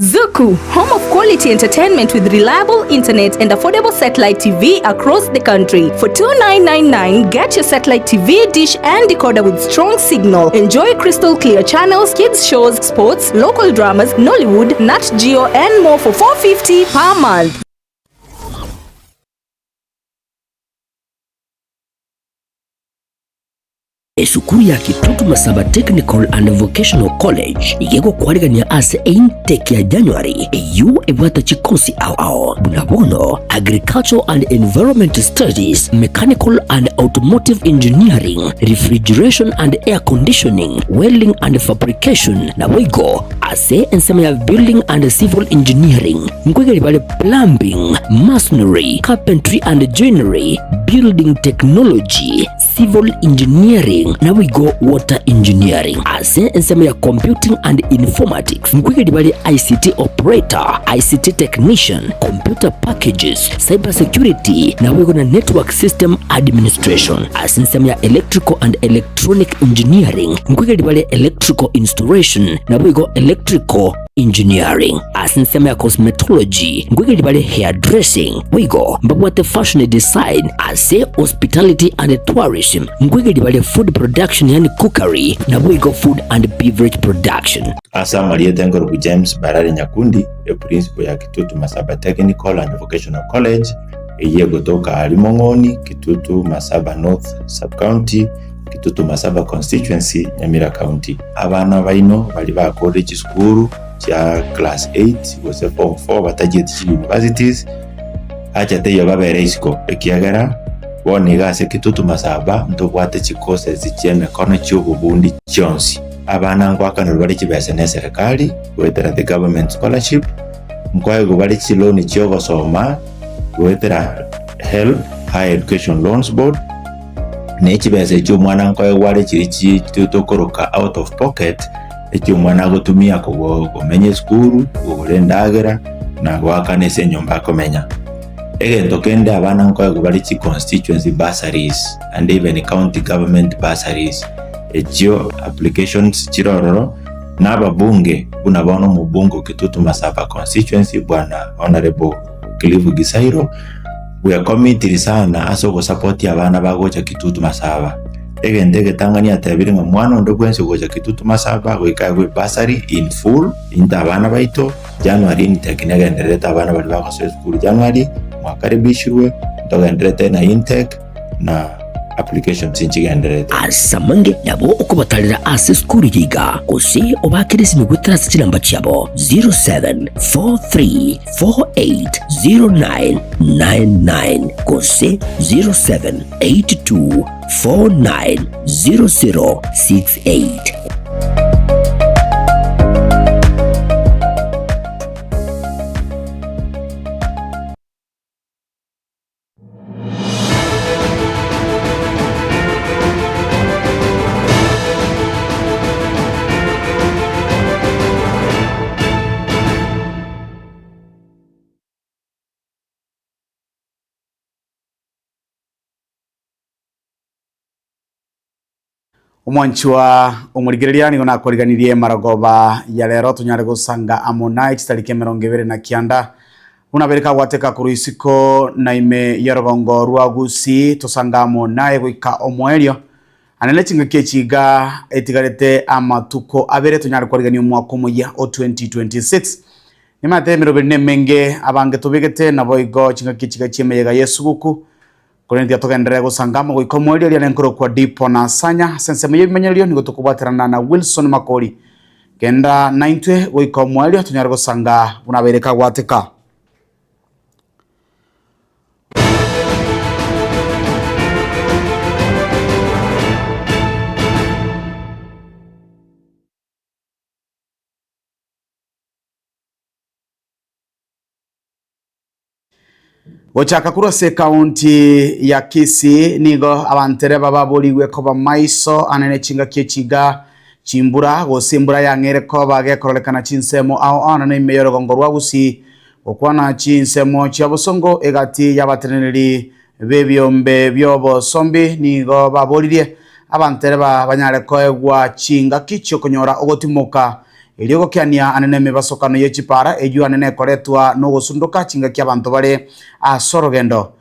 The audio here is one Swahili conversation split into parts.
Zuku, home of quality entertainment with reliable internet and affordable satellite TV across the country. For $29.99, get your satellite TV dish and decoder with strong signal. Enjoy crystal clear channels, kids shows, sports, local dramas, Nollywood, Nat Geo and more for $4.50 per month. Esukuru ya Kitutu Masaba Technical and Vocational College igego kwarigania ase intake ya January eyu ebwata chikosi ao bunabono Agricultural and Environment Studies, Mechanical and Automotive Engineering, Refrigeration and Air Conditioning, Welding and Fabrication na wigo ase ensema ya Building and Civil Engineering ngwegeli bale Plumbing, Masonry, Carpentry and Joinery, Building Technology, Civil Engineering na we go Water Engineering. Ase ensema ya Computing and Informatics ngwegeli bale ICT Operator, ICT Technician, Computer Packages, Cyber Security na we go na Network System Administration. Ase ensema ya Electrical and Electronic Engineering ngwegeli bale Electrical Installation na we go Electrical Engineering. Asinsema ya Cosmetology ngwegeli bale Hairdressing wigo mbabwate Fashion Design, ase Hospitality and Tourism ngwegeli bale Food Production yani Cookery na wigo Food and Beverage Production. Asa Maria Tengoro James Barari Nyakundi ya Principal ya Kitutu Masaba Technical and Vocational College eye kutoka Limongoni, Kitutu Masaba North Sub-County, Kitutu Masaba Constituency, Nyamira County. Abana baino bali ba college school ya class 8 gose form 4 batagiye universities acha teyo babere isiko ekiagara boniga se Kitutu Masaba ntobwate chikose zicheme kono cy'ububundi cyonsi. Abana ngwakana bari kibese ne serikali wetera the government scholarship mkwaye gubali chiloni cyo gosoma wetera help higher education loans board ne kibese cyo mwana nkwaye wale kiri tutokoroka out of pocket eki umwana gutumia kumenye skuru urendagera na gwakanese nyumba komenya egento kende abana nkwaye gubali chi constituency bursaries and even county government bursaries ekyo applications chirororo n'ababunge bunabono mu bungo Kitutu Masaba constituency bwana honorable Clive Gisairo we are committed sana aso go support abana bagocha Kitutu Masaba egende Tanganyika tabiri ngo mwana ndo gwense gocha Kitutu Masaba wekagwe bursary in full inda abana baito January intake ngendereta abana bali bakose school January mwakaribishwe ndogendereta na intake na application sinchigendereta asamange nabo okubatalira ase school yiga kose obakirisi migwetera sikiramba cyabo 0743480999 kose 0782490068. Omwanchwa omurigiririani gona koriganirie maragoba ya lero tunyare gusanga amona ikitarike 29 unabereka gwateka kuruisiko na ime yarogongo rwagusi tusanga amona gwika omwerio anele chinga kiga etigarete amatuko abere tunyare korigania umwaka muya o 2026 nimate mirobene menge abange tubigete nabo igo chinga kiga chimeyega Yesu guku Kurendia tugendere gusangamo gwikomwerio ria nenkoro kwa dipo na sanya sense meyo bimenyerio ni gutukubwaterana na Wilson Makori kenda 90 gwikomwerio tunyare gusanga unabereka gwateka Ochaka kurose county ya Kisii nigo abantere bababuriwe ko bamaiso anene chinga kichiga chimbura gosimbura yangere ko bagekorolekana chinsemo aho anane meyoro gongorwa gusi okwana chinsemo cyabosongo egati yabateneri bebyombe byobo sombi nigo baburirie abantere banyare ko egwa chinga kicho konyora ogotimoka ilio gokiania anene mebasokano ye chipara eju anene koretwa no gusunduka chinga kya bantu bare asorogendo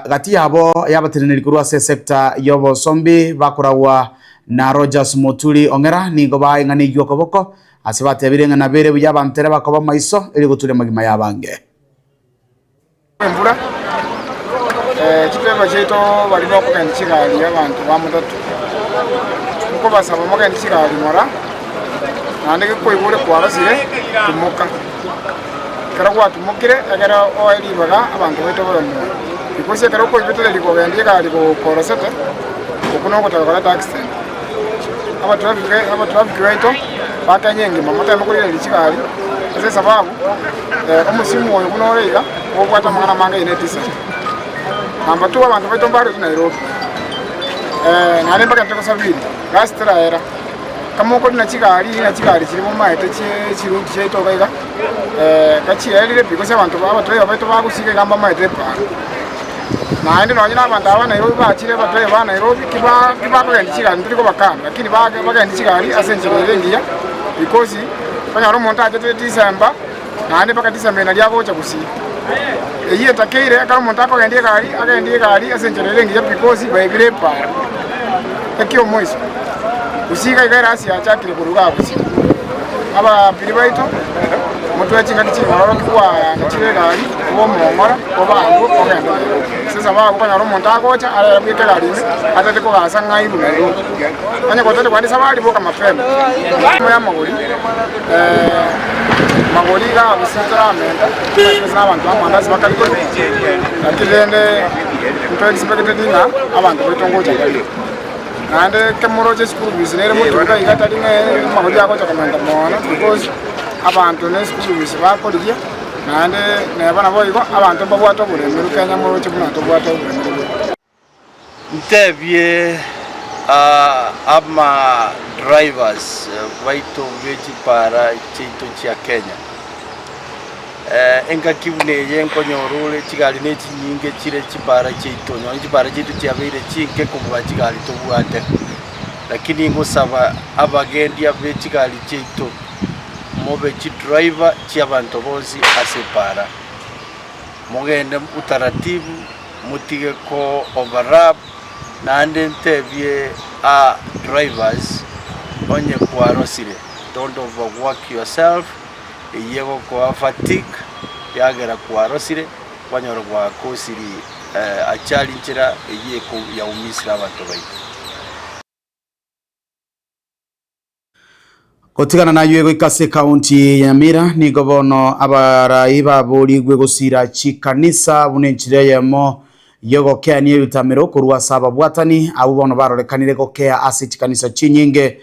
gati yabo yabatiniri kurwa se sector yobo sombi bakurawa na Rogers Motuli ongera ni goba ingani yokoboko asibate birengana bere buya bantere bakoba maiso ili gutule magima yabange Mbura chipeba cheto balimo kugenda kigali abantu bamutatu uko basaba mugenda kigali mora nande ko ibure kwarasire tumuka kara kwa tumukire agara oili baga abantu beto bano bikose kara ko ibitele likogenda kigali ko korasete ukuno kutagara taxi aba traffic weto bakanyenge mamata mukurira kigali ase sababu omusimu oyo kunorega obwata mwana manga inetisa namba 2 abantu beto mbari Nairobi nale mpaka nteko sabiri gastra era kama uko na kigali kiri mu maete kirundi cheto gaiga kachiyelire because abantu abatwaye beto bagusike gamba maete pa naende nonyina abantu aba Nairobi bakire batwaye ba Nairobi kiba kugenda kigali ndiko bakanga lakini bagenda kigali asenjere ngiya because kanyaro monta ajete December naende mpaka December naliago cha kusi eyiye takeire kama monta akagenda gali asenjere ngiya because baigire pa ekyo moiso usika igara asia chakire kuruga kusi aba pilibaito mutu yachinga tichimaro kwa nachire gali ubo mongora obango ogenda sasa ba kwa nyaro monta kocha ala bwite gali atete ko gasa ngaibu nayo anya ko tete kwandi sabali boka mapema ya magoli magoli ga bisitra menda sasa abantu amanda sibakali ko atilende mtu expected dinga abantu bitongocha gali nande kemuro je school business mutu ga igata dinga magoli yako cha kamanda mona because abantu ne school business bakoliye nande nebana boyiko abantu babwato bule mirukanya mu cyo bunato bwato bule ntebye ama drivers baito veji para chito cha Kenya enga kibune yenko nyorule kigali ne kinyinge kire kibara chito nyo kibara chito cyabire chike kuba kigali to bwate lakini ngosaba abagendi abe kigali chito mobe chi driver cy'abantu bozi asepara mugende utaratibu mutige ko overlap nande ntebye drivers onye kwarosire don't overwork yourself yego ko fatigue yagera kwarosire banyoro kwa kosiri a challenge ra yeko ya umisira abantu baito Kotigana na yuego ikase county ya Mira ni gobono abarai babuligwe gusira chikanisa bunenchire yemo yogo kania yutamiro kurwa saba bwatani abo bono barorekanire gokea ase chikanisa chinyinge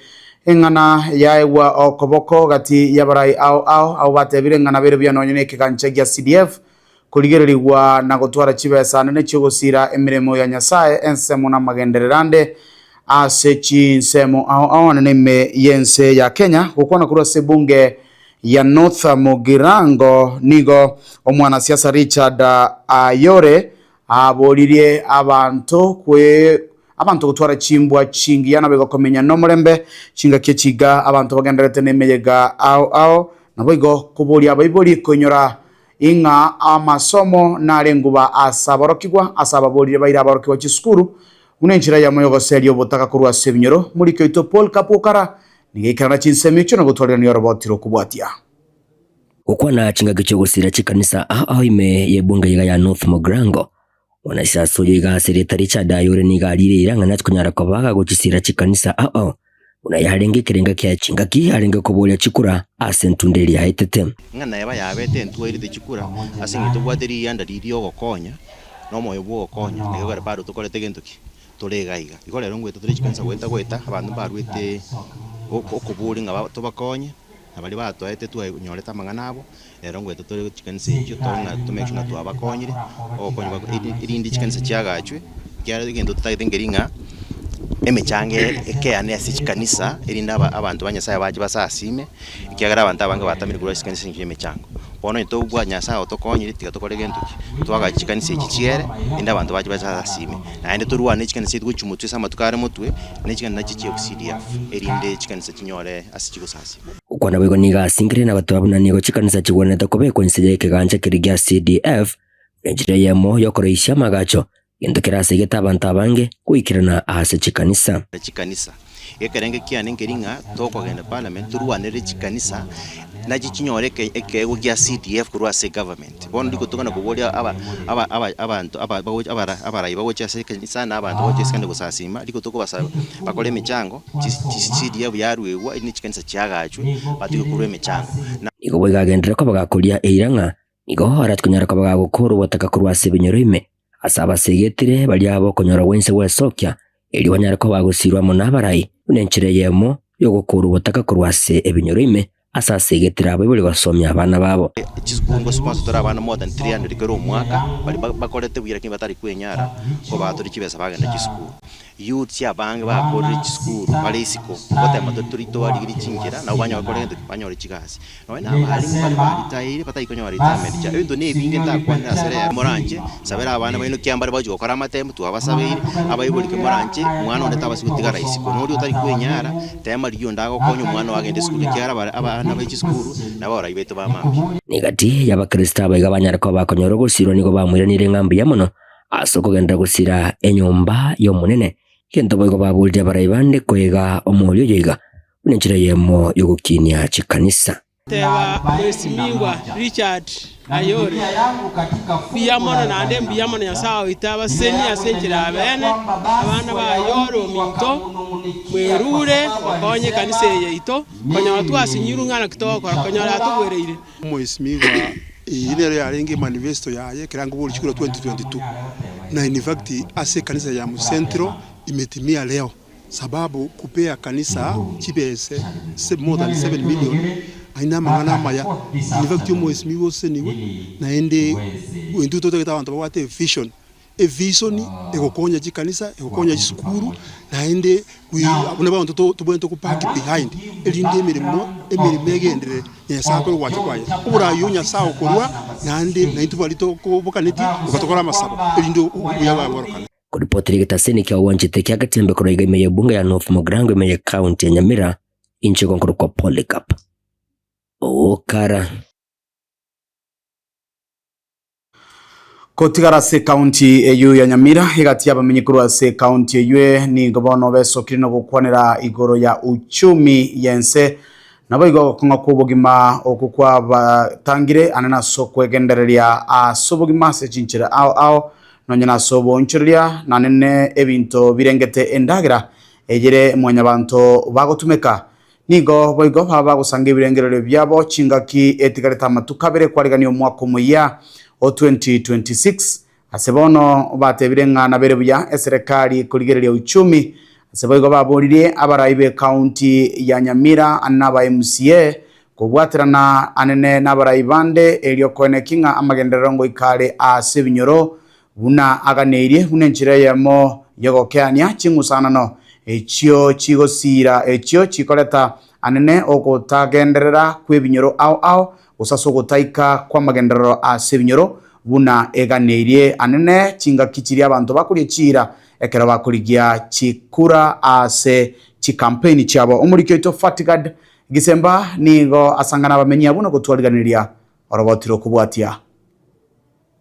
engana yaewa okoboko gati yabarai au batebire ngana bere bya nonyene kiganche gya CDF kuligererwa na gotwara chibesa nene cyogosira emiremo ya Nyasaye ensemo na magendererande asechi nsemo au neme yense ya Kenya gukona kuri sebunge ya North Mugirango nigo omwana siasa Richard Ayore abolirie abantu gutwara chimbwa chingi yana bego komenya no murembe chinga kechiga abantu bagenderete nemeyega au naboigo kubolia bayiboli konyora inga amasomo narenguba asababolire bayira abarokibwa chisukuru unenchira ya moyo goseli obotaka kurwa sebinyoro muri kyoito Paul Kapukara nigekana chinsemi cyo no gutwarira ni robotiro kubwatia ukwana chinga gicho gusira chikanisa aho ime yebunga yiga ya North Mugirango wanasiasa yiga sereta Richard Ayore nigalire iranga natkunyara ko baga gucisira chikanisa aho unayaharenge kirenga kya chinga ki harenge kobolya chikura asentundeli ya etete ngana yaba yabete ntweride chikura asingito bwaderi yanda lirio gokonya no moyo bwo gokonya negara bado tukorete gentuki turegaiga ikorero ngweto turi chikanisa gweta abantu barwite okuburi ngaba tubakonye abali batwaete nyoreta mangana abo rero ngweto turi chikanisa cyo tona tumeke na twabakonyire okonye irindi chikanisa cyagacwe cyari gendo tutagengeringa emechange ekeane asichikanisa irinda abantu banyasaya baje basasime ikiagara abantu abange batamire kuri asikanisa y'emechango bono itogwa nyasaya otokonyire tiga tokore gentuki twaga chikanisa ikichiere inda abantu baje basasime naende turwane chikanisa itwe chumutwe sama tukare mutwe ne chikanisa chiche CDF irinde chikanisa chinyore asichigusasi Kukwana bwego niga singire na batwabuna nigo chikanisa chigwaneta kubekwa nseje kiganja kirigia CDF njira yemo yokoreisha magacho gendo kirase geta abantu abange kuikirana ase chikanisa ekerenge kiane ngeringa tokogenda parliament turwanere chikanisa na chichinyoreke ekego gya CDF kurwase government bono ndiko tokana kubolia abantu abaraiba wocha chikanisa na abantu wocha sikande gusasima ndiko toko basaba bakole michango CDF yarwewa ni chikanisa cyagachwe batiko kurwe michango niko bwegagendera ko bagakuria eiranga niko haratkunyara ko bagakuru bataka kurwase binyoroime asaba segetire bali abo konyora wense wesokya eli wanyara ko bagusirwa munabarai unenchire yemo yogukuru butaka kurwase ebinyoroime asasegetira abo bali basomya abana babo chiskungo sponsor abana more than 300 kero mwaka bali bakolete bwira kimba tari kwenyara ko batori kibesa bagenda chisukuru youth ya bange bakore chisukuru bali isiko kote amatorito ari chingira na ubanya bakolende banyore chigasi no na bali taire patai konyora retirement cha endo ne binge ndakwanda sere moranje sabera abana baino kyambare baje gukora amatembu tu abasabiri abayibulike moranje mwana ondeta basikutigara isiko no uri utari kwenyara tema riyo ndago konyo mwana wagende skulu kyara abana b'ichisukuru nabora ibeto bamambi nigati y'abakristo abagabanyara ko bakonyoro gusiro nigo bamwiranire ngambi yamono asoko genda gusira enyumba yo munene kento boygo babulje barayibande kwega omulyo yiga unenchira yemo yogukinya chikanisa teba Mheshimiwa Richard Ayori biyamono nande biyamono yasawo itaba senya senjira abene abana bayoro minto mwerure bakonye kanise yeito konya watu asinyiru ngana kitoko konya atubwereire Mheshimiwa ile yarengi manifesto yaye kirango buri chikuro 2022 na in fact ase kanisa ya Mcentro imetimia leo sababu kupea kanisa chibese more than 7 million aina mangana maya in fact Mheshimiwa seniwe na ende wendu toto kita abantu bawate vision vision ekokonya chikanisa ekokonya chisukuru na ende abuna bantu tubwento kupaki behind elinde emirimo egendere yasako wacho kwaye ubura yunya sawo korwa nande na intubali to kubokaneti ukatokora masaba elinde uyawa borokana kuripotiri gitaseni kya wanjite kya gatembe koroiga imeye bunga ya North Mogrango imeye county ya Nyamira inche konkoro kwa Polycarp okara kotigara se county eyu ya Nyamira igati abamenyekuru wa se county eyu ni gobono beso kirino gukwanira igoro ya uchumi yense nabo igo konga kubugima okukwa batangire anana soko egendereria asobugima se chinchira ao nonyana sobo nchiria nanene ebinto birengete endagira egere mwanyabanto bagotumeka nigo boigo baba gusanga ibirengerero byabo chingaki etigareta matukabere kwariganyo mwaka muya o 2026 asebono batebirenga na berebuya eserikali kurigereria uchumi aseboigo baborire abaraibe county ya Nyamira anaba MCA kubwaterana anene n'abaraibande elio konekinga amagenderero ngo ikale asebinyoro buna aganeirie unenchira yamo yogokeania chingusanano echio chigosira echio chikoleta anene ogotagenderera kwebinyoro ao usaso gutaika kwa magenderero asebinyoro buna eganeirie anene chingakichiri abantu bakurie chira ekera bakurigia chikura ase chikampeni chabo omurikyo to Fatigad Gisemba nigo asangana bamenyi abuno gutwariganiria orobotiro kubwatia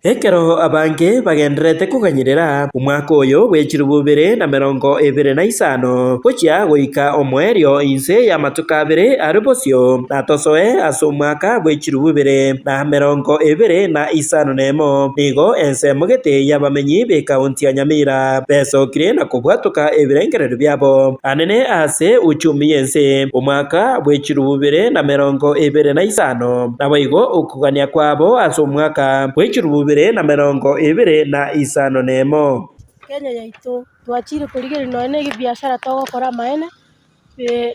ekero abange bagenderete kuganyirira umwaka uyu w'ekirububire na 2025 gochia goika omwerio inse ya matukabire aribosio natosoe aso umwaka w'ekirububire na 2025 nigo ense mugete yabamenyi be kaunti ya Nyamira besokire na kubwatuka ebirengerero byabo anene ase uchumi yense umwaka w'ekirububire na 2025 naboigo okugania kwabo aso umwaka w'ekirububire na 2025 Kenya yaito twachire kurigere none gibiashara togokora maene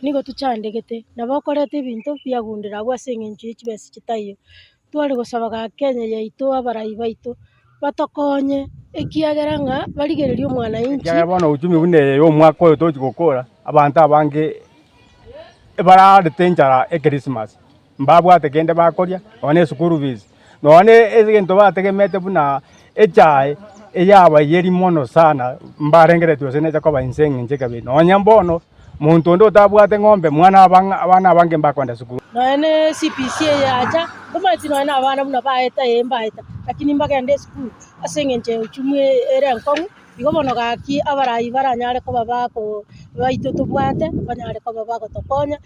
nigo tuchandegete nabokorete ibintu byagundira bwasengenje chibese chitayo twari gosabaga Kenya yaito abarai baito batokonye ekiageranga barigererio mwana inchi yabona uchumi bune yo mwaka oyo togikokora abantu abange bara detenjara Christmas mbabwate kende bakoria one sukuru fees none ezigento bategemete buna echai eyaba yeri mono sana mbarengere twese neja kwa insengi nje kabe nonya mbono muntu ndo tabwate ng'ombe mwana abana abange mbakwenda sukuru noene CPC yaja komati noene abana muna baeta yembaeta lakini mbagende sukuru asengenje uchumi ere nkongu igobono gaki abarayi baranyare ko babako baito tubwate banyare ko babako tokonya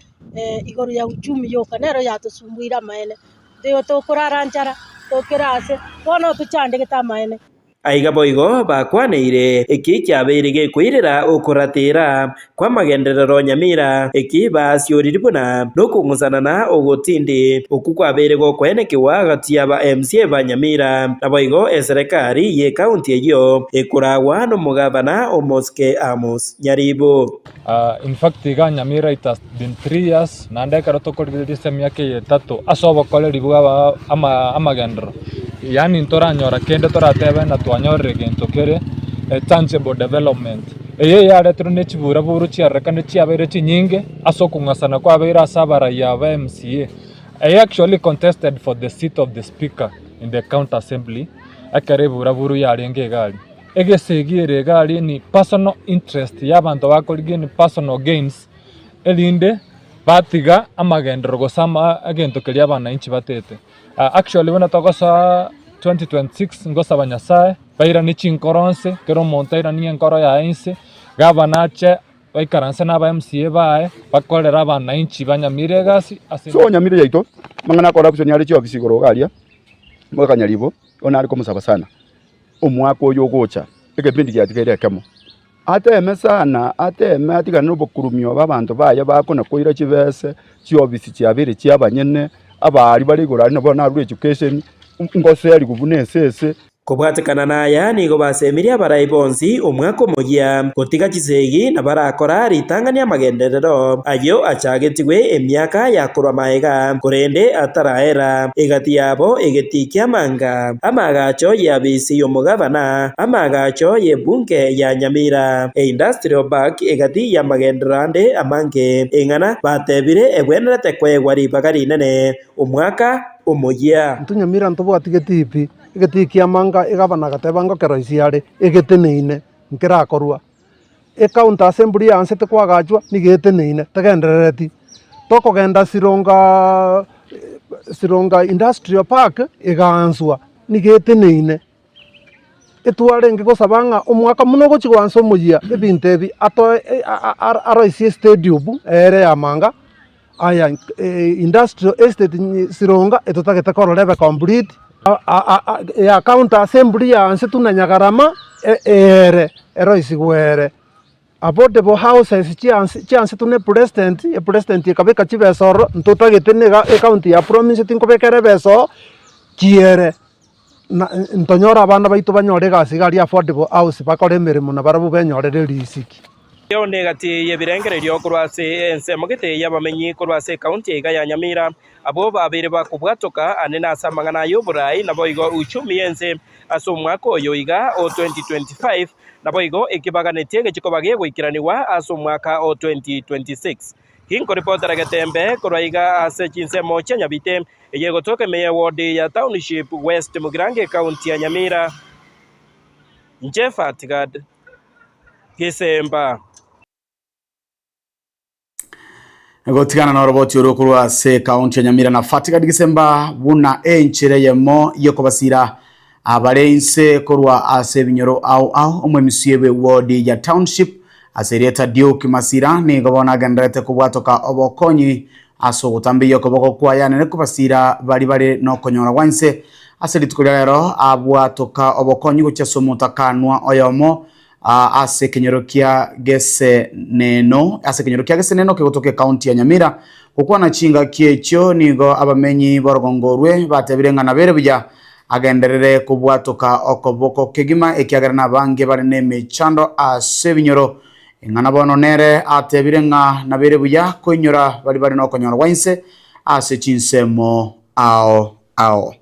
igoru ya uchumi yoka nero yatosumbuira maene ndio tokurara njara tokirase bono tuchande getamaene aiga boigo bakwaneire eki kyabeire gekwirira ukuratira kwa magenderero Nyamira eki basioriri buna nokung'usanana ogotindi oku kwabeire gokwenekiwa gati ya ba MCA ba Nyamira na boigo eserikari ye county eyo ekuragwa n'omugabana Omoske Amos Nyaribo. In fact iga Nyamira it has been 3 years nande karotokorire myaka 3 asobokole bwa amagendero yani ntoranyora kende toratebe na twanyorere gento kere tangible development eye yare turune chibura buru chiarekane chiabere chinyinge asokung'asana kwa beira sabara ya MCA. I actually contested for the seat of the speaker in the county assembly akare bura buru yarenge gali egesegire gali ni personal interest y'abantu bakorige ni personal gains elinde batiga amagendero gosama agento keri abana inchi batete. Actually when tokosa 2026 ngosa banyasaye baira ni chinkoronse kero montaira ni enkoro ya inse gavanache baikaranse na ba MCA bae bakorera abana inchi banyamire gasi so Nyamira yaito mangana corruption yari chyo bisigoro galia mwaka Nyaribo ona ari komusaba sana omwako yo gocha ekebindi kyatikere kamo ateme sana ateme atigana nobukurumyo babantu baya bakona koira chibese chiobisi chiabire chiabanyene abari bari gorari nabo na education ngose yari kubunese Kubwatikana naya nigo basemiria abarayi bonsi omwaka omugia gotiga chisegi na barakora ritangania amagenderero ayo achagetigwe emyaka yakorwa maega korende ataraera egati yabo egeti kiamanga amagacho yabisi omugabana amagacho yebunge ya Nyamira industrial park egati ya magenderande amange engana batebire egwenerete kwegwari bagari nene omwaka omugia Nyamira ntobwatigetipi egeti kiamanga egabana gatebanga keroisiare egeteneine nkirakorwa county assembly yanse tekwagachwa nigeteneine tegenderereti tokogenda Sironga industrial park eganswa nigeteneine etwarenge gosabanga omwaka muno gochigwansa omugia ebintu ebi ato aroisie stadium ere yamanga aya industrial estate Sironga etotagete kororebe complete ya county assembly yanse tunanyagarama ere eroisigwere affordable houses chianse tune president ekabeka chibesoro ntotagete nega county ya province tinkobekere beso kiere ntonyora abana baitu banyore gasi gari affordable house bakore emirimo na barabu benyorere risiki yone gati yebirengererio kurwase ensemogete yabamenyi kurwase county ega ya Nyamira abo babire bakubwatoka anena asamangana y'oburayi nabo igo uchumi yense asomwaka oyo iga o 2025 nabo igo ekibaganete gechikobagie gwikiraniwa asomwaka o 2026 kinko reporter Gatembe kuraiga ase chinsemo Nyabite eyegotoke meya ward ya township west Mugirange county ya Nyamira Jeff Tigad Gisemba gotigana na roboti urukurwa se county ya Nyamira na Fatika Gisemba buna enchire yemo yokobasira abarense korwa ase binyoro au omwe misiebe ward ya township aserieta Duke Masira ni gobona gandrete kubwatoka obokonyi aso gutambi yokoboko kwayane ne kubasira bari no konyora wanse aseri tukulero abwatoka obokonyi guchaso mutakanwa oyomo ase kenyorokia gese neno kegotoke county ya Nyamira kuko na chinga kiecho nigo abamenyi borogongorwe batebirenga na bere bya agenderere kubwatoka okoboko kegima ekiagarana bange bari ne mechando ase binyoro ingana bono nere atebirenga na bere bya konyora bari no konyora wanse ase chinsemo ao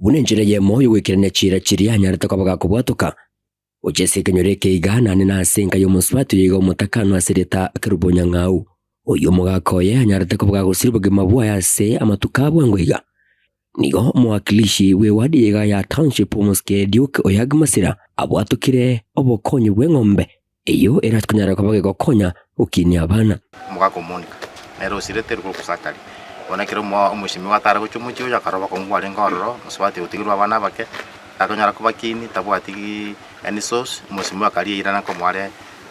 bunenjere yemo yowekirane chira chirianya retokabaga kubwatoka Ojese kenyoreke igana nena senga yo muswatu yiga mutakano asereta akarubonya ngau oyo mugakoye anyarete kubwa gusiribwe mabwa yase amatukabwa ngwiga nigo mwakilishi we wadi yiga ya township Omoske Duke Oyagmasira abwatukire obokonyi bw'eng'ombe iyo eratkunyara kubage gokonya ukini abana mugako Monica nero sirete ko kusakali ona kiro mo umushimi watara ko chumuchi uja karoba ko ngwale ngororo muswati utigirwa abana bake akonyara kubakini tabwati any source umushimi wakali irana ko mwale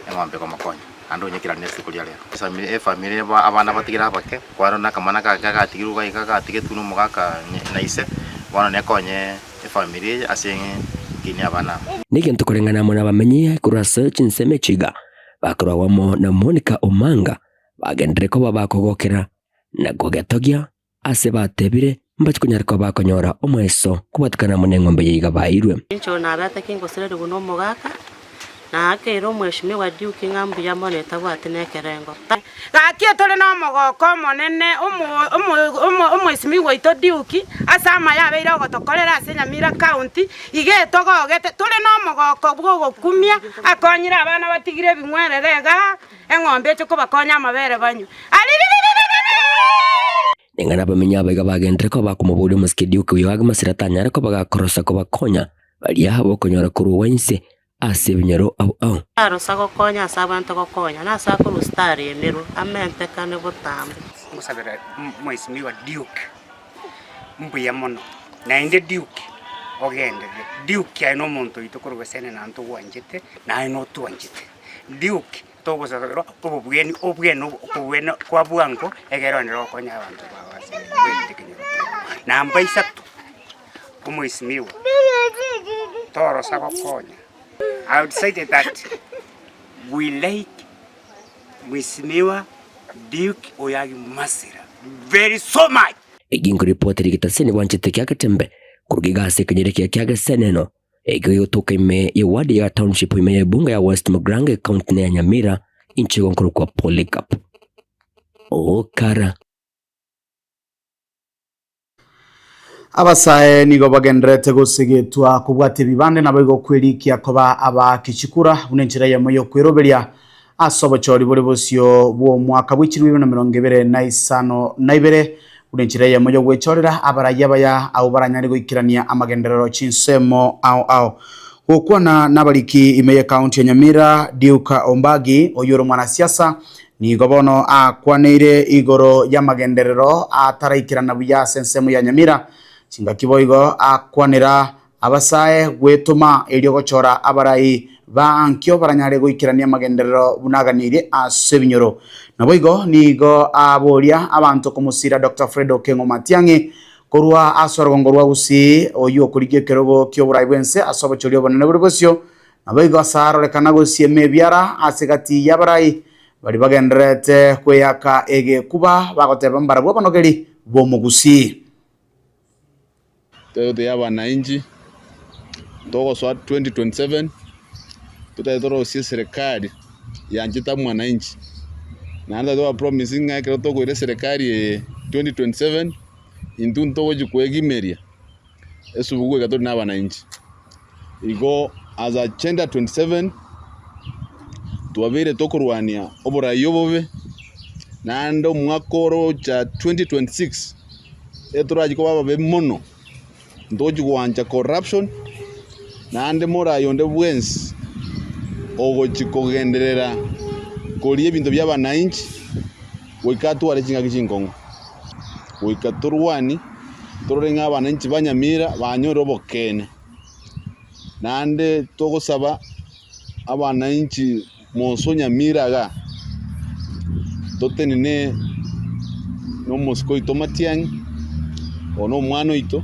ngombe ko makonya ando nyekira nesti kulia lero family abana batigira bake kwaro nakamana kagatigirwa kagatigetu no mugaka naise wana nekonye family asinge kini abana nikintu kurengana mona bamenye ku research nseme chiga bakorwamo na Monica Omanga bagendere ko babakogokera na gogetogia ase batebire mbachikunyariko bakonyora omweso kubatikana mune ngombe yiga bairwe incho na bata kingo serere guno mogaka na akero mweshimi wa Duke ngambu ya moneta gwatene kerengo gakie tole no mogoko monene umweshimi wa ito Duke asama ya beira gotokorera ase Nyamira county igeto gogete tole no mogoko bwo gokumia akonyira abana batigire bimwererega engombe cyo kubakonya amabere banyu ningana bamenya abaga bagendere ko bakumuburi muskidi uko yaga masiratanya ko bagakorosa ko bakonya bali habo konyora kuru wense ase binyaro au arosa gokonya asabantu gokonya na sako rustari emero amente kane botambo musabera mwesimi wa Duke mbuya mono na inde Duke ogende Duke ay no monto itokoro besene na nto wanjete na ay no tuanjete Duke togo sagero obugeni kwa bwango egero ndiro konya abantu babase na mbaisatu kumwisimiwa toro sako konya. I would say that we like Mwisimiwa Duke Oyagi Masira very so much. Egingo reporter gitasene wanchete kyakatembe kurugigase kenyereke kyageseneno ego toka ime yewadi ya township ime bunga ya West Mugrange county ya Nyamira inchigo nkuru kwa Polycarp okara abasae nigo bagendrete gusigetwa kubwate bibande nabago kwirikia koba abakicikura unenjira ya moyo kwiroberia asobochori buri bosyo bwo mwaka w'ikirwiro na 2025 unenjira ya moyo gwechorera abarayabaya au baranyari gwikirania amagenderero chinsemo au gukwana nabaliki imeye county ya Nyamira Duke Ombagi oyuro mwanasiasa ni gobono akwaneire igoro ya magenderero ataraikirana buya sensemo ya Nyamira Singa kiboigo akwanira abasae gwetuma elio gochora abarai ba ankyo baranyare gwikirania magenderero bunaganire asebinyoro naboigo nigo aboria abantu kumusira Dr. Fredo Kengo Matiangi korwa asorongorwa gusi oyo kurigie kerogo kyo buraibwense asobochorio bonene buribosyo naboigo asarorekana gosieme biara asegati yabarai bari bagenderete kweyaka ege kuba bagoteba mbarabwo banogeri bo mugusi ya wananchi togo swa 2027 tutaitoro si serikali ya njita mwananchi na anda toa promising ngake togo ile serikali 2027 intu ntogo jikwegi meria esubugo gato na wananchi igo as agenda 27 tuwabere tokorwania obora yobobe na ando mwakoro cha 2026 eturaji ko baba mono ndoji gwanja corruption na ande mora yonde bwensi ogo chikogenderera kolie bintu bya bananchi wikatu wale chinga kichingongo wikaturwani turenga bananchi banyamira banyoro bokene na ande togo saba abananchi monso Nyamira ga totenene no mosko itomatian ono mwano ito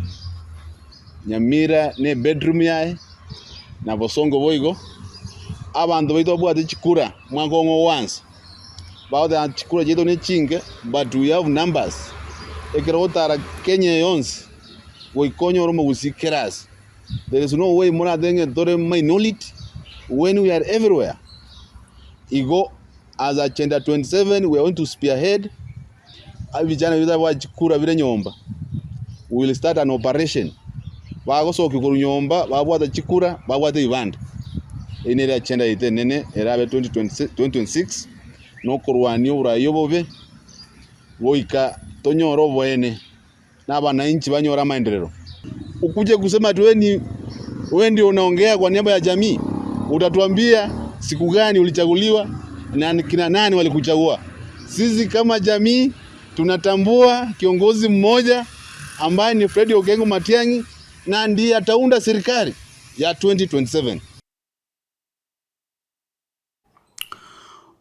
Nyamira ne bedroom yae na bosongo boigo abantu baito bwate chikura mwangongo once baada chikura jeto ne chinge but we have numbers ekerotara Kenya yonse woikonyo romo gusikiras there is no way mona denge tore minority when we are everywhere igo as agenda 27 we are going to spearhead vijana yuda wa chikura vile nyomba we will start an operation bagosoka ku nyomba babwata chikura babwata ibanda inere agenda itenene erabe 2026 no kurwani urayo bobe boika tonyoro bwene n'abananchi banyora maendeleo ukuje kusema tu wewe ndio unaongea kwa niaba ya jamii utatuambia siku gani ulichaguliwa na kina nani walikuchagua. Sisi kama jamii tunatambua kiongozi mmoja ambaye ni Fred Okengo Matiang'i na ndiye ataunda serikali ya 2027.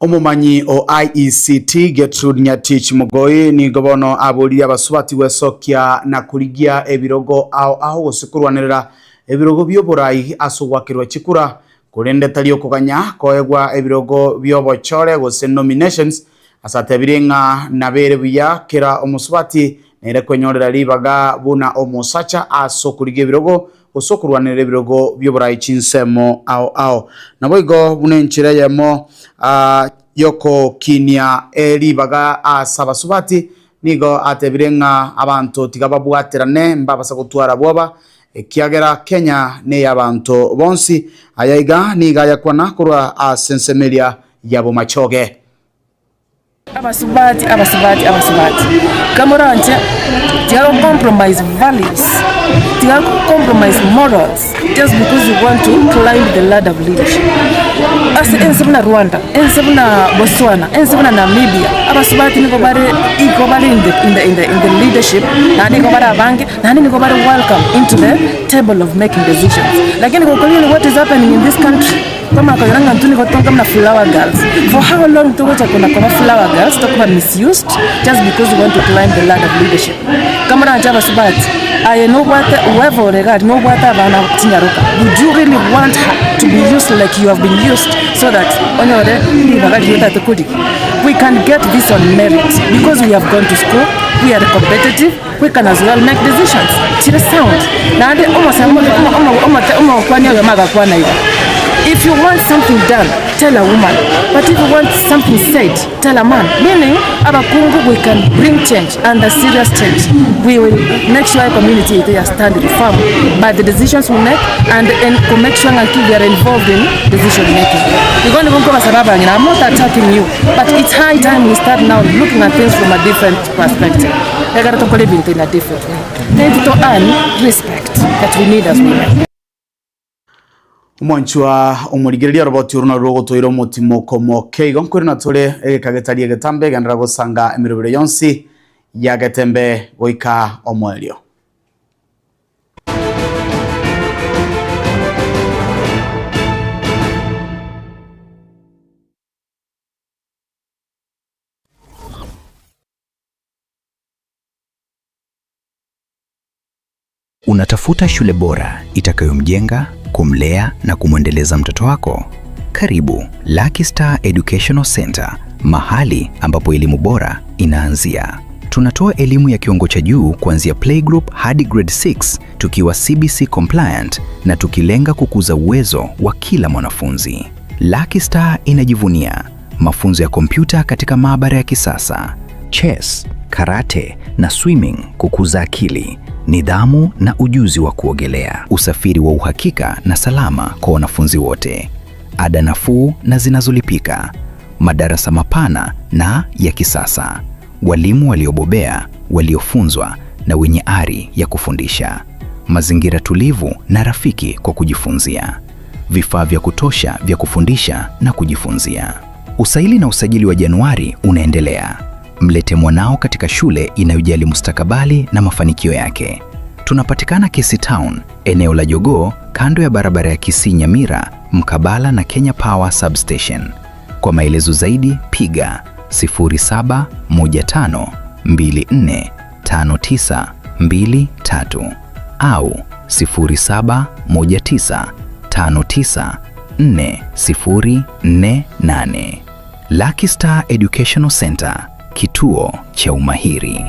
Omumanyi o IECT Gertrude Nyatich Mugoi ni gobono aburi abasubati wesokia na kurigia ebirogo aho gusikurwanirira ebirogo by'oburai asugwakirwa chikura kurende tali okuganya koegwa ebirogo by'obochore gose nominations asate birenga nabere buya kira omusubati nere kwenyorera libaga buna omusacha asokurigia ebirogo usokurwanirira ebirogo by'oburai chinsemo ao naboigo bunenchira yemo yoko kinia libaga asabasubati nigo atebirenga abantu tigababwaterane mbabasa gutwara bwoba kiagera Kenya ne yabantu bonsi ayayiga niga yakwana kurwa asensemelia yabo machoge abasubati kamoranje tiaro compromise values, tiaro compromise morals just because you want to climb the ladder of leadership. As ensebna Rwanda, ensebna Botswana, ensebna Namibia, abasubati niko bari in the leadership, na niko bari abange, na niko bari welcome into the table of making decisions. Lakini kwa kweli what is happening in this country? Kama kayaranga ntuni kotonga mna flower girls. For how long to wacha kuna kama flower girls to kuwa misused just because you want to climb the ladder of leadership. Kama na njaba subati, I know what whoever regard know what abana tinyaruka. Would you really want her to be used like you have been used so that onyore bagati yota tukudi? We can get this on merit because we have gone to school, we are competitive, we can as well make decisions. Chile sound. Na ande kwani ya maga kwana hiyo. If you want something done, tell a woman. But if you want something said, tell a man. Meaning, abakungu, we can bring change and a serious change. We will make sure our community they are standing firm by the decisions we make and make sure until we are involved in decision making. I'm not attacking you, but it's high time we start now looking at things from a different perspective. We got to live in a different way. Need to earn respect that we need as women. Umonchwa umurigereria roboti uruna rogo toiro mutimoko mokeigo nkuri na tole egekagetarie getambe gandra gosanga emirobere yonsi ya getembe goika omwelio. Unatafuta shule bora itakayomjenga, kumlea na kumwendeleza mtoto wako? Karibu Lucky Star Educational Center, mahali ambapo elimu bora inaanzia. Tunatoa elimu ya kiwango cha juu kuanzia playgroup hadi grade 6 tukiwa CBC compliant na tukilenga kukuza uwezo wa kila mwanafunzi. Lucky Star inajivunia mafunzo ya kompyuta katika maabara ya kisasa, chess, karate na swimming kukuza akili, nidhamu na ujuzi wa kuogelea, usafiri wa uhakika na salama kwa wanafunzi wote, ada nafuu na zinazolipika, madarasa mapana na ya kisasa, walimu waliobobea, waliofunzwa na wenye ari ya kufundisha, mazingira tulivu na rafiki kwa kujifunzia, vifaa vya kutosha vya kufundisha na kujifunzia. Usaili na usajili wa Januari unaendelea. Mlete mwanao katika shule inayojali mustakabali na mafanikio yake. Tunapatikana Kisii Town, eneo la Jogoo, kando ya barabara ya Kisii Nyamira, mkabala na Kenya Power Substation. Kwa maelezo zaidi piga 0715245923 au 0719594048. Lucky Star Educational Center, kituo cha umahiri.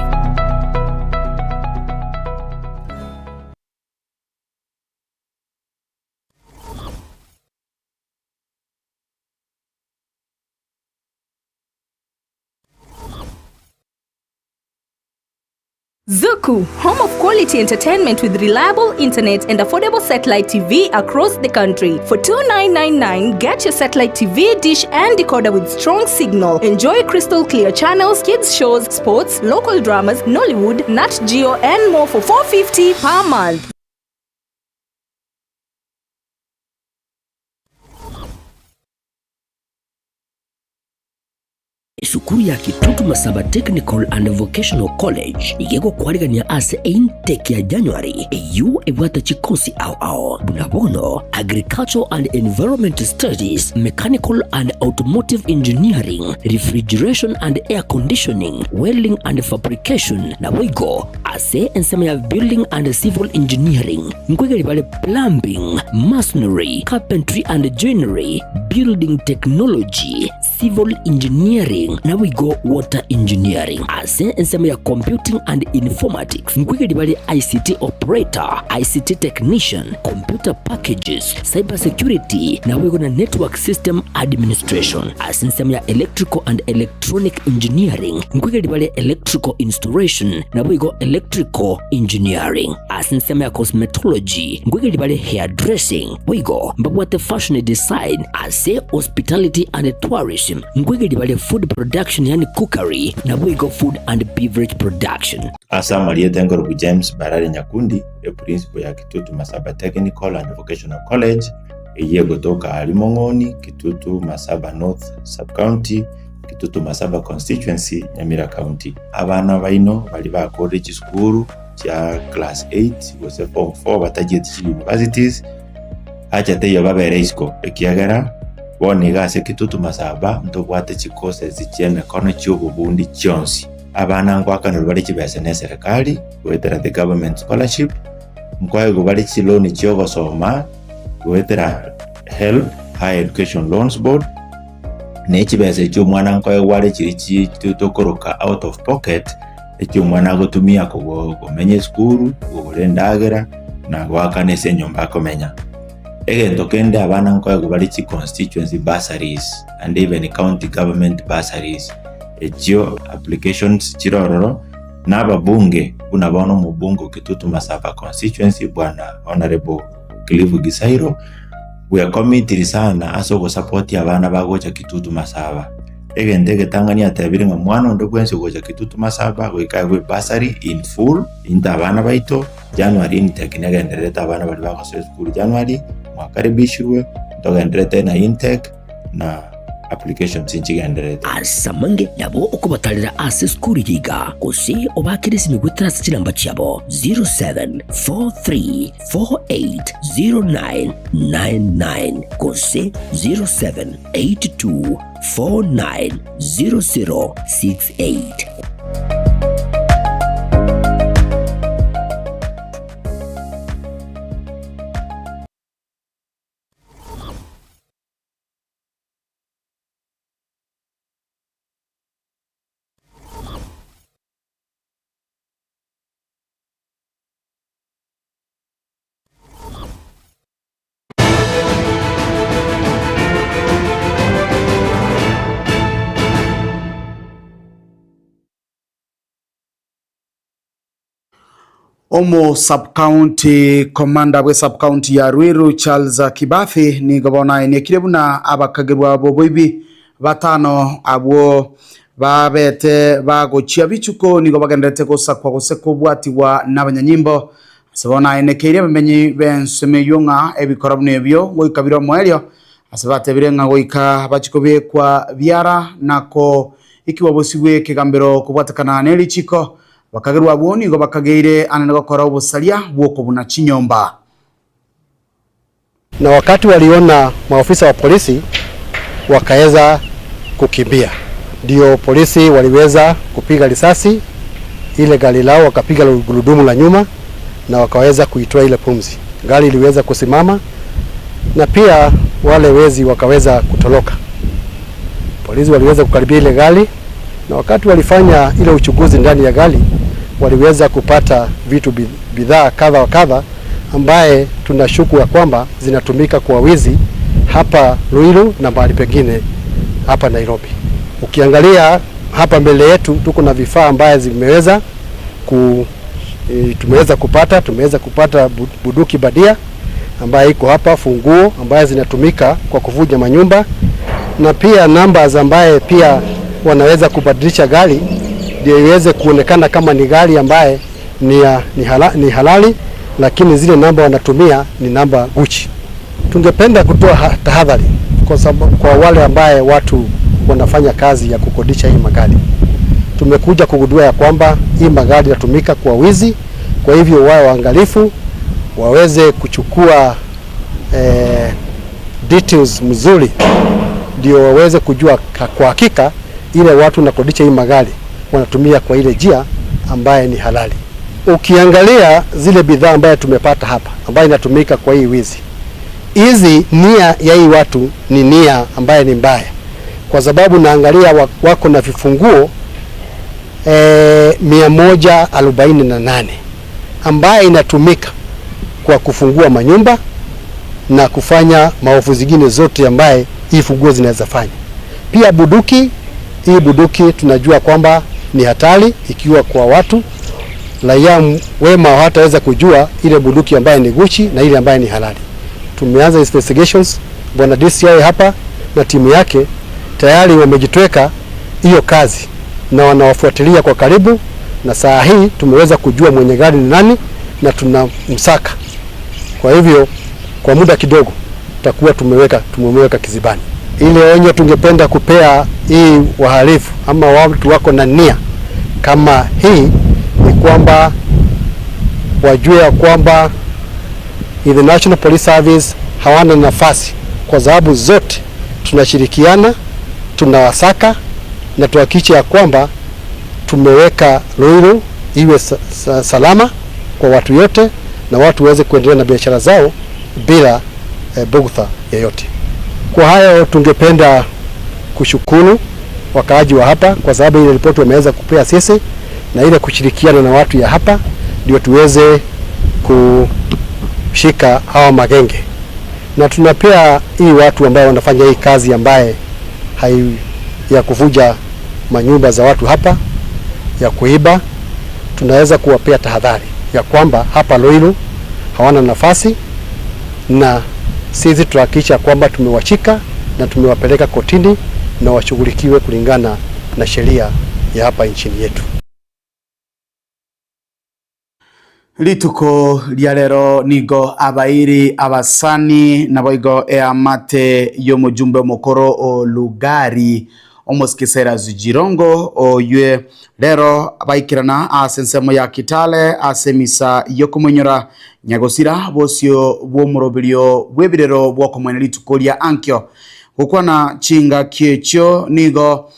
Zuku, home of quality entertainment with reliable internet and affordable satellite TV across the country. For $29.99, get your satellite TV dish and decoder with strong signal. Enjoy crystal clear channels, kids shows, sports, local dramas, Nollywood, Nat Geo and more for $4.50 per month. Isukuru ya Kitutu Masaba Technical and Vocational College igego kwarigania ase intake ya January eyu ebwata chikosi ao bunabono Agricultural and Environment Studies, Mechanical and Automotive Engineering, Refrigeration and Air Conditioning, Welding and Fabrication na wigo ase ensema ya Building and Civil Engineering nkwegeli bale Plumbing, Masonry, Carpentry and Joinery, Building Technology, Civil Engineering na wigo Water Engineering ase ensema ya Computing and Informatics nkwegeli bale ICT Operator, ICT Technician, Computer Packages, Cyber Security na wigo na Network System Administration ase ensema ya Electrical and Electronic Engineering nkwegeli bale Electrical Installation na wigo Electrical Engineering ase ensema ya Cosmetology nkwegeli bale Hairdressing wigo mbabwate Fashion Design ase Hospitality and Tourism nkwegeli bale Food Production yani cookery na wigo Food and Beverage Production. Asa Marietengoro James Barare Nyakundi, a principal ya Kitutu Masaba Technical and Vocational College, eyego toka Alimongoni, Kitutu Masaba North Sub-County, Kitutu Masaba Constituency, Nyamira County. Abana baino bali ba college school cha class 8 wose form 4 batagiye universities acha teyo babere isko ekiagera bone gase Kitutu Masaba ntobwate chikose zicheme kono cy'ububundi cyonsi. Abana ngwakana bali kibese ne serikali wetera the government scholarship nkwaye bali chiloni cyogo soma wetera help high education loans board ne kibese cyo mwana nkwaye wale kiri tutokoroka out of pocket ekyo mwana gotumia ko menye school uburendagera na gwakane senyomba komenya egento kende abana nkwaye bali chi constituency bursaries and even county government bursaries ejio applications chirororo n'ababunge unabono mu bungo Kitutu Masaba constituency bwana honorable Clive Gisairo we are committed sana aso go support abana bagocha Kitutu Masaba egende Tanganyika tabiri nga mwana ndo kwense gocha Kitutu Masaba we bursary in full inta abana baito January intake negendereta abana bali bakoze school January mwakaribishwe ndogendereta na intake na application sinchigendereta asamange nabo okubatalira ase school yiga kose obakirisi migwetera sikiramba cyabo 0743480999 kose 0782490068. Omo sub-county commander we sub-county ya Ruiru Charles Kibathi ni gobona nekirebuna abakagerwa boboibi batano abo babete bagochia bichuko nigo bagendete gosakwa goseko bwatiwa n'abanyanyimbo asabona enekire bamenyi bensemeyunga ebikorabune byo goikabira moelio asabate birenga goika bachikobye kwa biara nako ikiwa bosiwe kigambero kubwatakana nelichiko bakagerwa bwoni go bakageire anana gukora ubusalia bwoko buna chinyomba. Na wakati waliona maofisa wa polisi wakaweza kukimbia, ndio polisi waliweza kupiga risasi ile gari lao, wakapiga gurudumu la nyuma na wakaweza kuitoa ile pumzi. Gari iliweza kusimama na pia wale wezi wakaweza kutoroka. Polisi waliweza kukaribia ile gari na wakati walifanya ile uchunguzi ndani ya gari waliweza kupata vitu bidhaa kadha wa kadha ambaye tunashuku ya kwamba zinatumika kwa wizi hapa Ruiru na mahali pengine hapa Nairobi. Ukiangalia hapa mbele yetu tuko na vifaa ambaye zimeweza tumeweza kupata buduki badia ambaye iko hapa, funguo ambaye zinatumika kwa kuvuja manyumba na pia numbers ambaye pia wanaweza kubadilisha gari ndio iweze kuonekana kama ni gari ambaye ni halali, lakini zile namba wanatumia ni namba guchi. Tungependa kutoa tahadhari kwa wale ambaye watu wanafanya kazi ya kukodisha hii magari. Tumekuja kugundua ya kwamba hii magari yanatumika kwa wizi, kwa hivyo wao waangalifu waweze kuchukua details mzuri, ndio waweze kujua kwa hakika ile watu nakodisha hii magari wanatumia kwa ile njia ambaye ni halali. Ukiangalia zile bidhaa ambaye tumepata hapa ambaye inatumika kwa hii wizi, hizi nia ya hii watu ni nia ambaye ni mbaya, kwa sababu naangalia wako na vifunguo 148 ambaye inatumika kwa kufungua manyumba na kufanya maovu zingine zote ambaye hii funguo zinaweza fanya. Pia buduki, hii buduki tunajua kwamba ni hatari ikiwa kwa watu raia wema hataweza kujua ile buduki ambaye ni guchi na ile ambaye ni halali. Tumeanza investigations, bwana DCI hapa na timu yake tayari wamejitweka hiyo kazi na wanawafuatilia kwa karibu, na saa hii tumeweza kujua mwenye gari ni nani na tunamsaka. Kwa hivyo kwa muda kidogo tutakuwa tumemweka kizibani. Ile onyo tungependa kupea hii wahalifu ama watu wako na nia kama hii ni kwamba wajue ya kwamba the National Police Service hawana nafasi, kwa sababu zote tunashirikiana, tunawasaka na tuhakikishe ya kwamba tumeweka Ruiru iwe salama kwa watu yote na watu waweze kuendelea na biashara zao bila bugdha yoyote. Kwa hayo tungependa kushukuru wakaaji wa hapa kwa sababu ile ripoti wameweza kupea sisi, na ile kushirikiana na watu ya hapa ndio tuweze kushika hawa magenge. Na tunapea hii watu ambao wanafanya hii kazi ambaye ya kuvuja manyumba za watu hapa, ya kuiba, tunaweza kuwapea tahadhari ya kwamba hapa Ruiru hawana nafasi, na sisi tuhakikisha kwamba tumewashika na tumewapeleka kotini na washughulikiwe kulingana na sheria ya hapa nchini yetu. Lituko lya rero nigo abairi abasani naboigo eamate y'omujumbe mukoro o Lugari omusikisera Zijirongo oywe rero abaikirana asensemo ya Kitale asemisa yokumunyora nyagosira bosio bw'omurobirio bw'ebirero bw'okumwena lituko lya Ankyo gukwana chinga kyecho nigo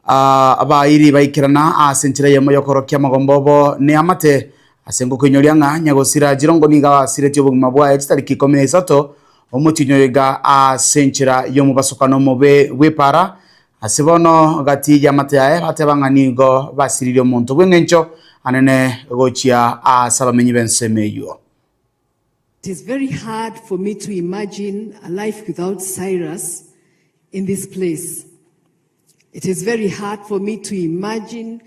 abairi baikirana asentire yemo yokorokia magombobo ne amate asengo kwenyoria nga nyagosira Jirongo niga asireti obugima bwa tariki 13 omutinyoyega asenchira yomu basokano mobe wepara asibono gati ya mataye batebanganigo basirire omuntu bwengencho anene gochia asabamenyi bensemeyo. It is very hard for me to imagine a life without Cyrus in this place. It is very hard for me to imagine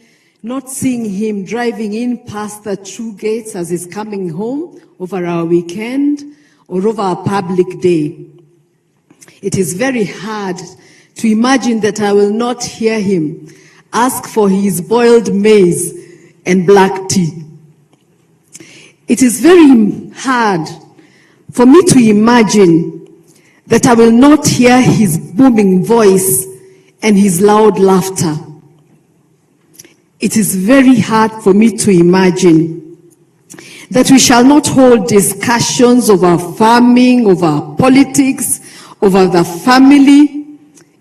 not seeing him driving in past the true gates as he's coming home over our weekend or over a public day. It is very hard to imagine that I will not hear him ask for his boiled maize and black tea. It is very hard for me to imagine that I will not hear his booming voice and his loud laughter. It is very hard for me to imagine that we shall not hold discussions over farming, over politics, over the family.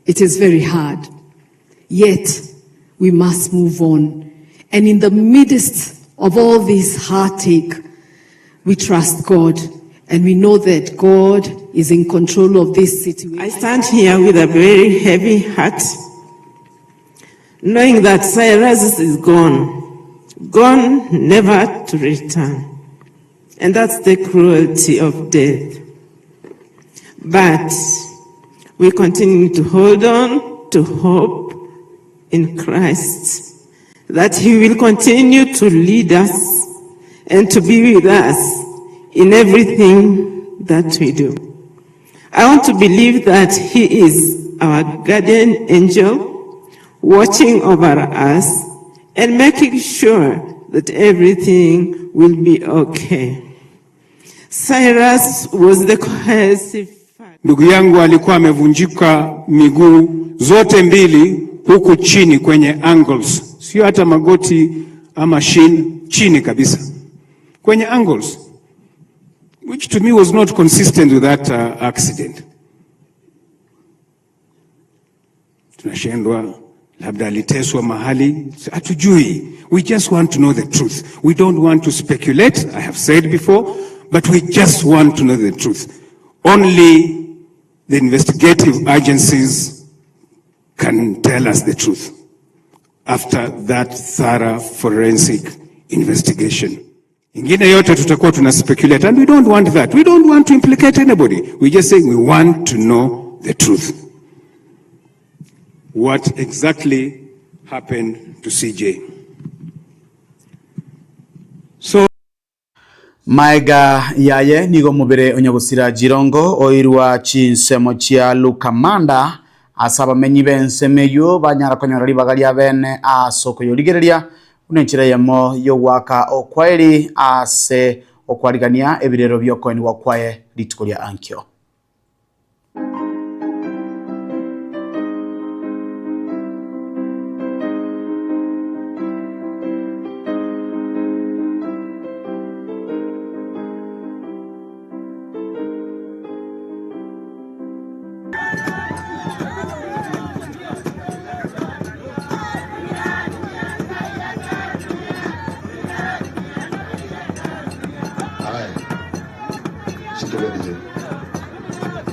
It is very hard. Yet, we must move on. And in the midst of all this heartache, we trust God. And we know that God is in control of this situation. I stand here with a very heavy heart, knowing that Cyrus is gone never to return. And that's the cruelty of death. But we continue to hold on to hope in Christ, that He will continue to lead us and to be with us in everything that we do. I want to believe that He is our guardian angel, watching over us and making sure that everything will be okay. Cyrus was the cohesive Ndugu yangu alikuwa amevunjika miguu zote mbili huku chini kwenye ankles. Sio hata magoti ama shin, chini kabisa. Kwenye ankles. Which to me was not consistent with that accident. Tunashindwa, labda aliteswa mahali, hatujui. We just want to know the truth. We don't want to speculate, I have said before, but we just want to know the truth. Only the investigative agencies can tell us the truth after that thorough forensic investigation. Ingine yote tutakuwa tuna speculate, and we don't want that. We don't want to implicate anybody. We just say we want to know the truth. What exactly happened to CJ? So Maiga yaye nigo mubere onyagusira Jirongo oirwa chinsemo chia Lukamanda asaba menyi bensemeyo banyara konyorari bagalia bene asoko yorigereria unenchira yamo yo waka okwairi ase okwarigania ebirero byokoni wakwaye litukolia ankyo.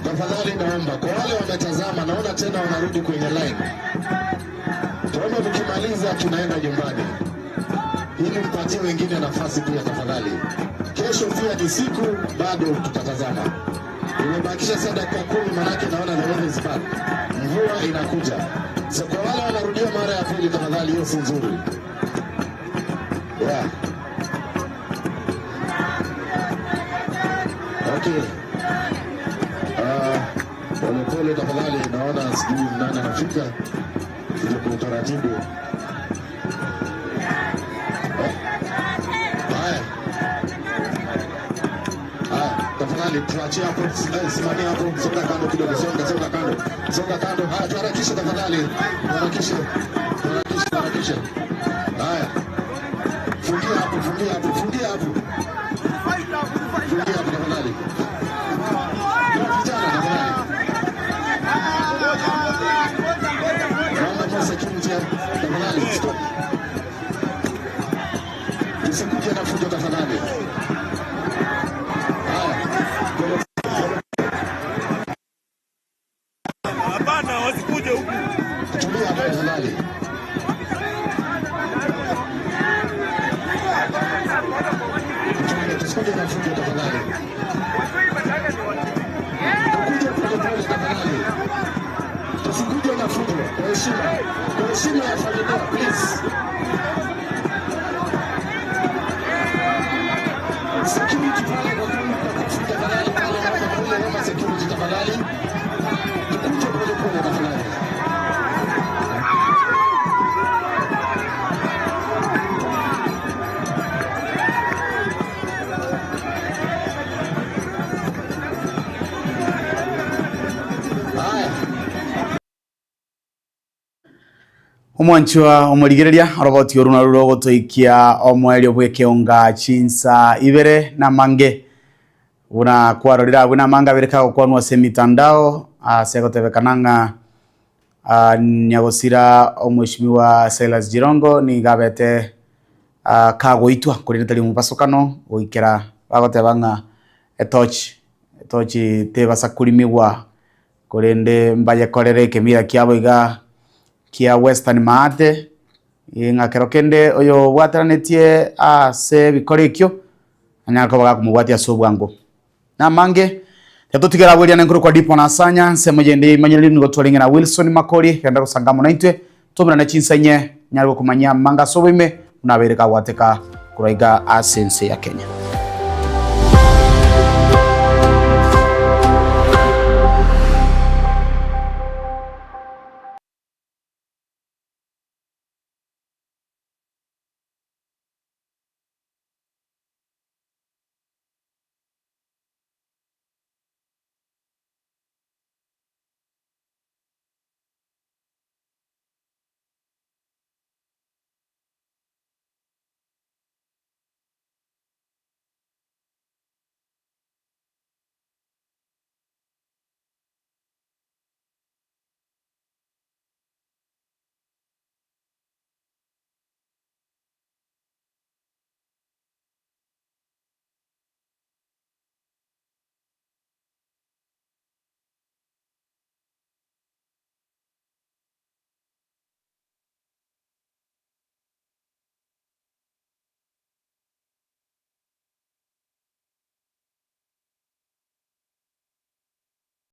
Tafadhali naomba kwa wale wametazama, naona tena wanarudi kwenye line. Tuombe tukimaliza tunaenda nyumbani. Ili mpatie wengine nafasi pia tafadhali. Kesho pia ni siku bado tutatazama. Nimebakisha saa dakika 10 manake naona the weather is bad. Mvua inakuja. So kwa wale wanarudia mara ya pili tafadhali, hiyo si nzuri. Yeah. Okay. Pole tafadhali, naona sijui nani anafika. Ile kwa utaratibu. Haya. Tafadhali tuachie hapo, simamia hapo, songa kando kidogo, songa kando. Songa kando. Haya, tuharakishe tafadhali. Tuharakishe. Haya. Fungia hapo. Fungia hapo tafadhali. Usikuje na fujo tafadhali. Hapana, wasikuje huku. Tulia hapo tafadhali. Tusikuje na fujo tafadhali. Tusikuje na fujo. Kwa heshima ya familia, please. Security pale kwa tafadhali, pale security tafadhali. Tukuje pole tafadhali. Omwanchwa omurigereria roboti oruna ruro gotoikia omwelio bwekeonga chinsa ibere na mange una kwarorira buna manga bereka gukwanwa se mitandao asegotebekananga nyagosira omweshimiwa Silas Jirongo ni gabete kagoitwa kuri netali mupasokano oikera bagotebanga etochi tebasakurimiwa kurende mbaye korere kemira kiabo iga kia Western Maate ngakero kende oyo wataranetie ase bikorekyo anyako baga kumubwatia sobwango na mange yatotigera bweria nenkuru kwa dipo na sanya nsemo yende manyeli ngo twalinga na Wilson Makori yanda kusangamo na intwe tumira na chinsanye nyarwo kumanya manga sobime unabereka wateka kuraiga asense ya Kenya.